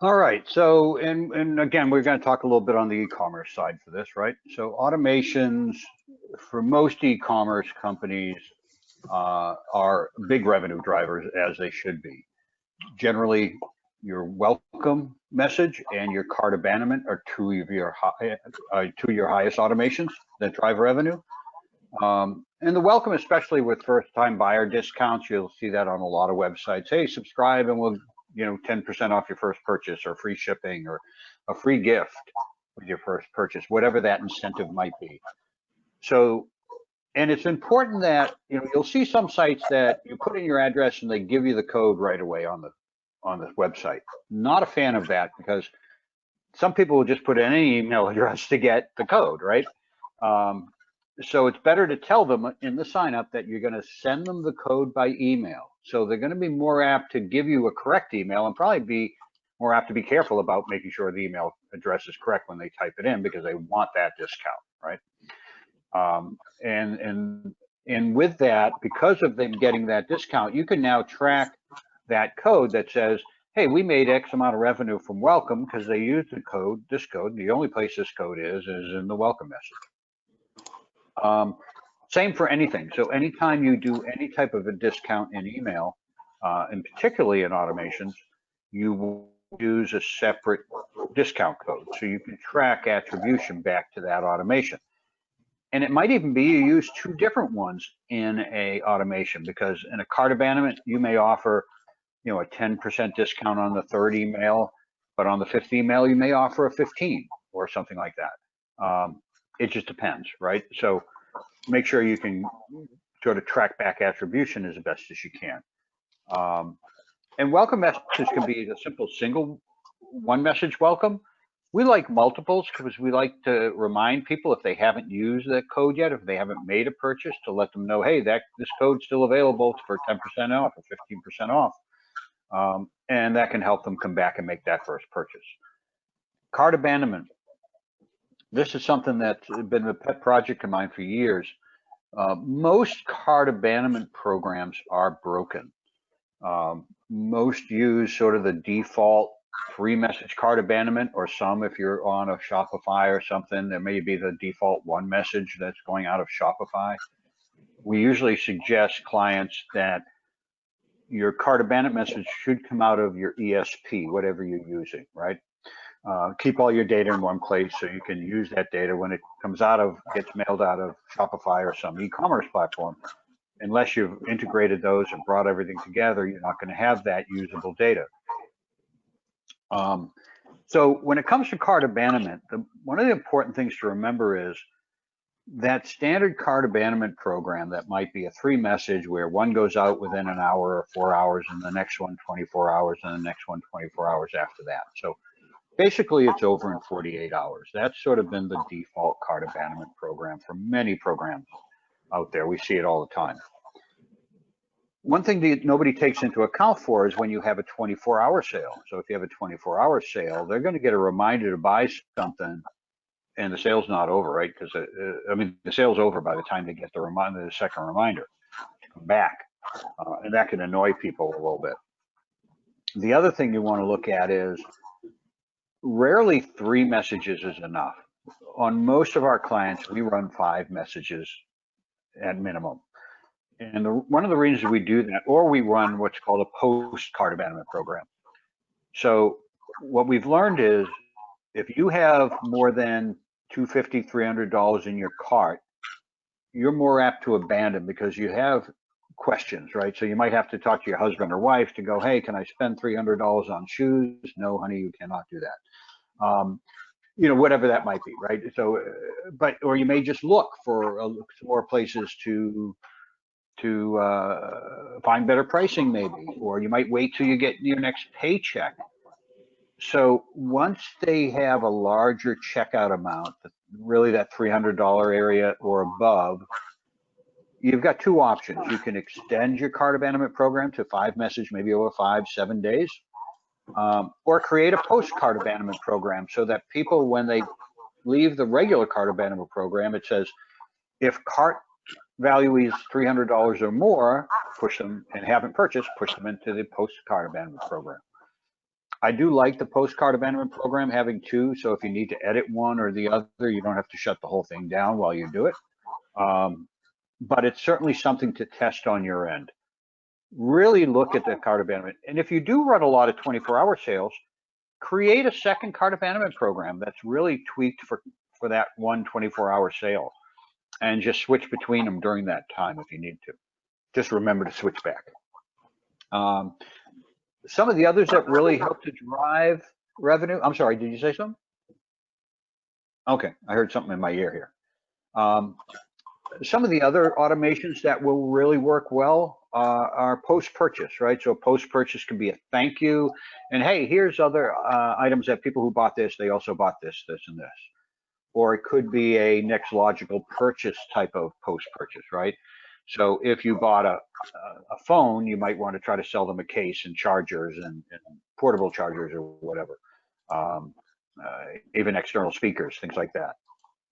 All right. So, and again, we're going to talk a little bit on the e-commerce side for this, right? So, automations for most e-commerce companies are big revenue drivers, as they should be. Generally, your welcome message and your cart abandonment are two of your highest automations that drive revenue. And the welcome, especially with first-time buyer discounts, you'll see that on a lot of websites. Hey, subscribe and we'll, 10% off your first purchase, or free shipping, or a free gift with your first purchase, whatever that incentive might be. So, and it's important that, you'll see some sites that you put in your address and they give you the code right away on the website. Not a fan of that, because some people will just put in any email address to get the code, right? Um, so it's better to tell them in the sign up that you're going to send them the code by email. So they're going to be more apt to give you a correct email, and probably be more apt to be careful about making sure the email address is correct when they type it in, because they want that discount, right? Um, and and and with that, because of them getting that discount, you can now track that code that says, hey, we made X amount of revenue from welcome because they used the code, this code. The only place this code is in the welcome message. Same for anything. So anytime you do any type of a discount in email, and particularly in automations, you will use a separate discount code. So you can track attribution back to that automation. And it might even be you use two different ones in a automation, because in a cart abandonment, you may offer, a 10% discount on the third email, but on the fifth email, you may offer a 15 or something like that. It just depends, right? So make sure you can sort of track back attribution as best as you can. Um, and welcome message can be a simple single one message welcome. We like multiples because we like to remind people, if they haven't used that code yet, if they haven't made a purchase, to let them know, hey, this code's still available for 10% off or 15% off. And that can help them come back and make that first purchase. Cart abandonment. This is something that's been a pet project of mine for years. Most cart abandonment programs are broken. Most use sort of the default three message cart abandonment, or some, if you're on a Shopify or something, there may be the default one message that's going out of Shopify. We usually suggest clients that your cart abandonment message should come out of your ESP, whatever you're using, right? Keep all your data in one place so you can use that data when it gets mailed out of Shopify or some e-commerce platform. Unless you've integrated those and brought everything together, you're not going to have that usable data. So when it comes to cart abandonment, one of the important things to remember is that standard cart abandonment program that might be a three message, where one goes out within an hour or 4 hours, and the next one 24 hours, and the next one 24 hours after that. So basically it's over in 48 hours. That's sort of been the default cart abandonment program for many programs out there. We see it all the time. One thing that nobody takes into account for is when you have a 24-hour sale. So if you have a 24-hour sale, they're going to get a reminder to buy something, and the sale's not over, right? Because the sale's over by the time they get the second reminder to come back, and that can annoy people a little bit. The other thing you want to look at is, rarely three messages is enough. On most of our clients, we run 5 messages at minimum. And one of the reasons we do that, or we run what's called a postcard abandonment program. So what we've learned is, if you have more than $250, $300 in your cart, you're more apt to abandon, because you have questions, right? So you might have to talk to your husband or wife to go, hey, can I spend $300 on shoes? No, honey, you cannot do that. Whatever that might be, right? So, or you may just look for some more places to find better pricing, maybe, or you might wait till you get your next paycheck. So once they have a larger checkout amount, really that $300 area or above, you've got two options. You can extend your cart abandonment program to 5 message, maybe over 5-7 days, or create a postcard abandonment program, so that people, when they leave the regular cart abandonment program, it says, if cart value is $300 or more, push them, and haven't purchased, push them into the postcard abandonment program. I do like the postcard abandonment program having two, so if you need to edit one or the other, you don't have to shut the whole thing down while you do it. Um, but it's certainly something to test on your end. Really look at the cart abandonment. And if you do run a lot of 24-hour sales, create a second cart abandonment program that's really tweaked for that one 24-hour sale, and just switch between them during that time if you need to. Just remember to switch back. Some of the others that really help to drive revenue. I'm sorry, did you say something? Okay, I heard something in my ear here. Some of the other automations that will really work well are post-purchase, right? So post-purchase can be a thank you, and hey, here's other items that people who bought this, they also bought this, this, and this. Or it could be a next logical purchase type of post-purchase, right? So if you bought a phone, you might want to try to sell them a case and chargers and portable chargers or whatever, even external speakers, things like that.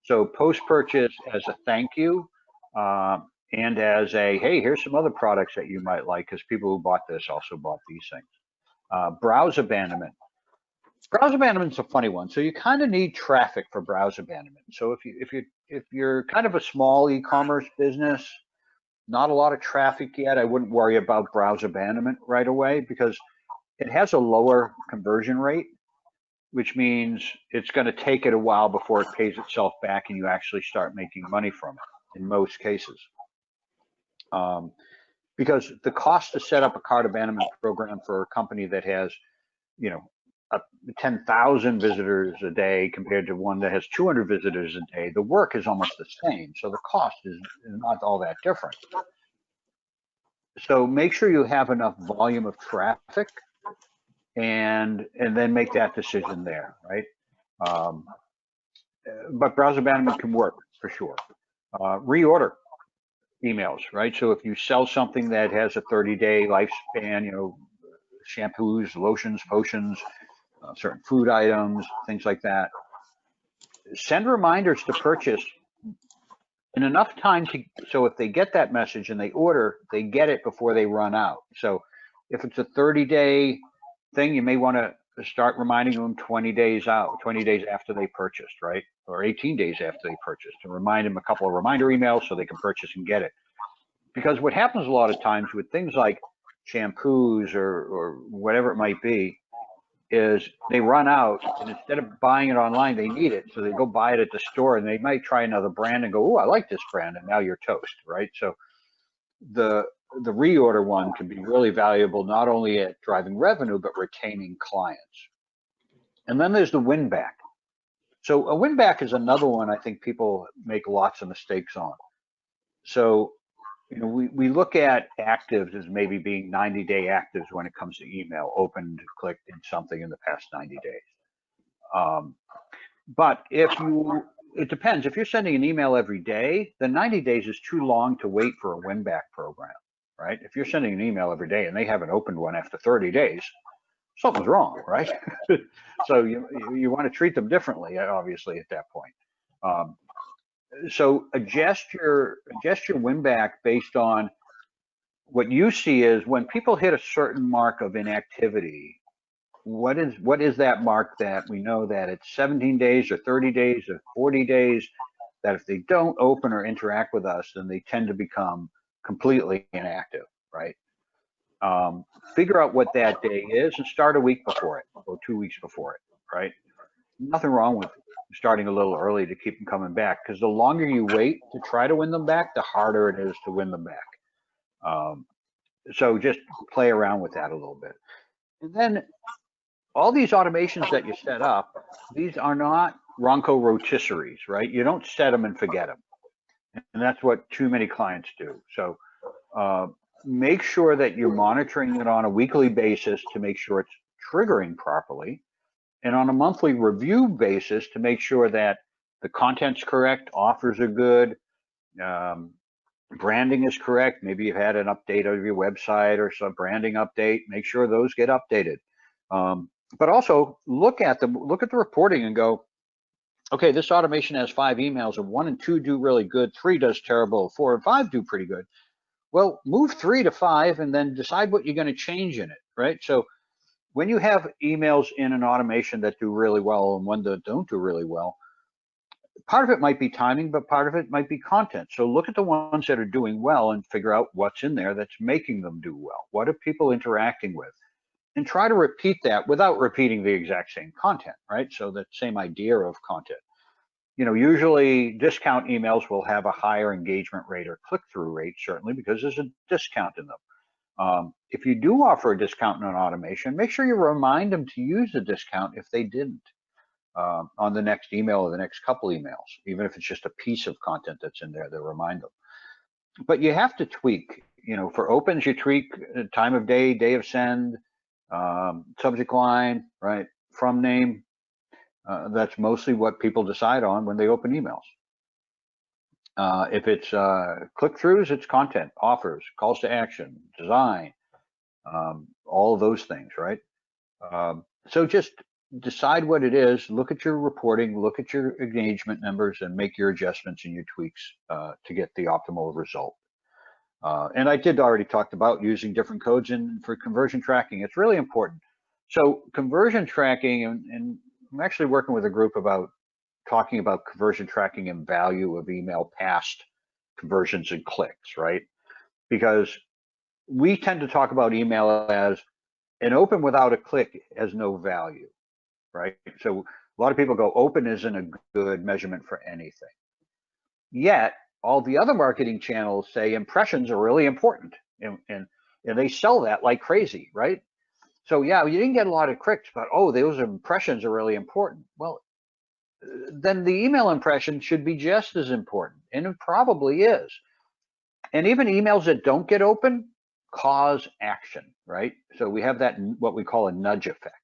So post-purchase as a thank you, and as a, hey, here's some other products that you might like, because people who bought this also bought these things. Browse abandonment. Browse abandonment's a funny one. So you kind of need traffic for browse abandonment. So if you're kind of a small e-commerce business, not a lot of traffic yet, I wouldn't worry about browse abandonment right away, because it has a lower conversion rate, which means it's going to take it a while before it pays itself back and you actually start making money from it in most cases. Because the cost to set up a cart abandonment program for a company that has, 10,000 visitors a day compared to one that has 200 visitors a day, the work is almost the same. So the cost is not all that different. So make sure you have enough volume of traffic and then make that decision there, right? But browse abandonment can work for sure. Reorder emails, right? So if you sell something that has a 30-day lifespan, shampoos, lotions, potions, certain food items, things like that, send reminders to purchase in enough time so if they get that message and they order, they get it before they run out. So if it's a 30-day thing, you may want to start reminding them 20 days out, 20 days after they purchased, right? Or 18 days after they purchased, to remind them a couple of reminder emails so they can purchase and get it. Because what happens a lot of times with things like shampoos or whatever it might be, is they run out, and instead of buying it online, they need it. So they go buy it at the store, and they might try another brand and go, oh, I like this brand, and now you're toast, right? So the reorder one can be really valuable, not only at driving revenue, but retaining clients. And then there's the win back. So a win back is another one I think people make lots of mistakes on. So we look at actives as maybe being 90-day actives when it comes to email, opened, clicked in something in the past 90 days. But it depends. If you're sending an email every day, then 90 days is too long to wait for a win-back program, right? If you're sending an email every day and they haven't opened one after 30 days, something's wrong, right? So you want to treat them differently, obviously, at that point. So adjust your win back based on what you see is when people hit a certain mark of inactivity, what is that mark that we know that it's 17 days or 30 days or 40 days, that if they don't open or interact with us, then they tend to become completely inactive, right? Figure out what that day is and start a week before it or 2 weeks before it, right? Nothing wrong with starting a little early to keep them coming back, because the longer you wait to try to win them back, the harder it is to win them back. So just play around with that a little bit. And then all these automations that you set up, these are not Ronco rotisseries, right? You don't set them and forget them. And that's what too many clients do. So make sure that you're monitoring it on a weekly basis to make sure it's triggering properly, and on a monthly review basis to make sure that the content's correct, offers are good, branding is correct. Maybe you've had an update of your website or some branding update. Make sure those get updated. But also look at the reporting and go, okay, this automation has 5 emails, and 1 and 2 do really good, 3 does terrible, 4 and 5 do pretty good. Well, move 3 to 5 and then decide what you're going to change in it, right? So when you have emails in an automation that do really well and one that don't do really well, part of it might be timing, but part of it might be content. So look at the ones that are doing well and figure out what's in there that's making them do well. What are people interacting with? And try to repeat that without repeating the exact same content, right? So that same idea of content. Usually discount emails will have a higher engagement rate or click-through rate, certainly because there's a discount in them. If you do offer a discount in an automation, make sure you remind them to use the discount if they didn't on the next email or the next couple emails, even if it's just a piece of content that's in there to remind them. But you have to tweak. For opens, you tweak time of day, day of send, subject line, right? From name. That's mostly what people decide on when they open emails. If it's click-throughs, it's content, offers, calls to action, design, all of those things, right? So just decide what it is, look at your reporting, look at your engagement numbers, and make your adjustments and your tweaks to get the optimal result. And I did already talked about using different codes for conversion tracking. It's really important. So conversion tracking, and I'm actually working with a group about talking about conversion tracking and value of email past conversions and clicks, right? Because we tend to talk about email as an open without a click has no value, right? So a lot of people go, open isn't a good measurement for anything. Yet, all the other marketing channels say impressions are really important, and they sell that like crazy, right? So yeah, you didn't get a lot of clicks, but oh, those impressions are really important. Well, then the email impression should be just as important, and it probably is. And even emails that don't get open cause action, right? So we have that, what we call a nudge effect.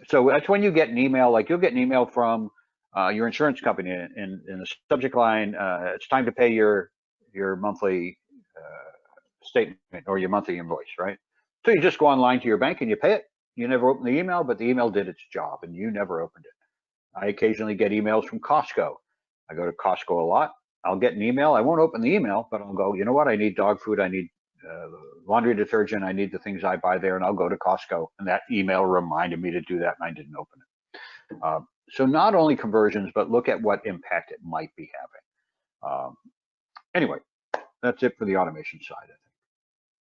So that's when you get an email, like you'll get an email from your insurance company in the subject line, it's time to pay your monthly statement or your monthly invoice, right? So you just go online to your bank and you pay it. You never open the email, but the email did its job and you never opened it. I occasionally get emails from Costco. I go to Costco a lot. I'll get an email. I won't open the email, but I'll go, you know what? I need dog food. I need laundry detergent. I need the things I buy there, and I'll go to Costco. And that email reminded me to do that, and I didn't open it. So not only conversions, but look at what impact it might be having. Anyway, that's it for the automation side.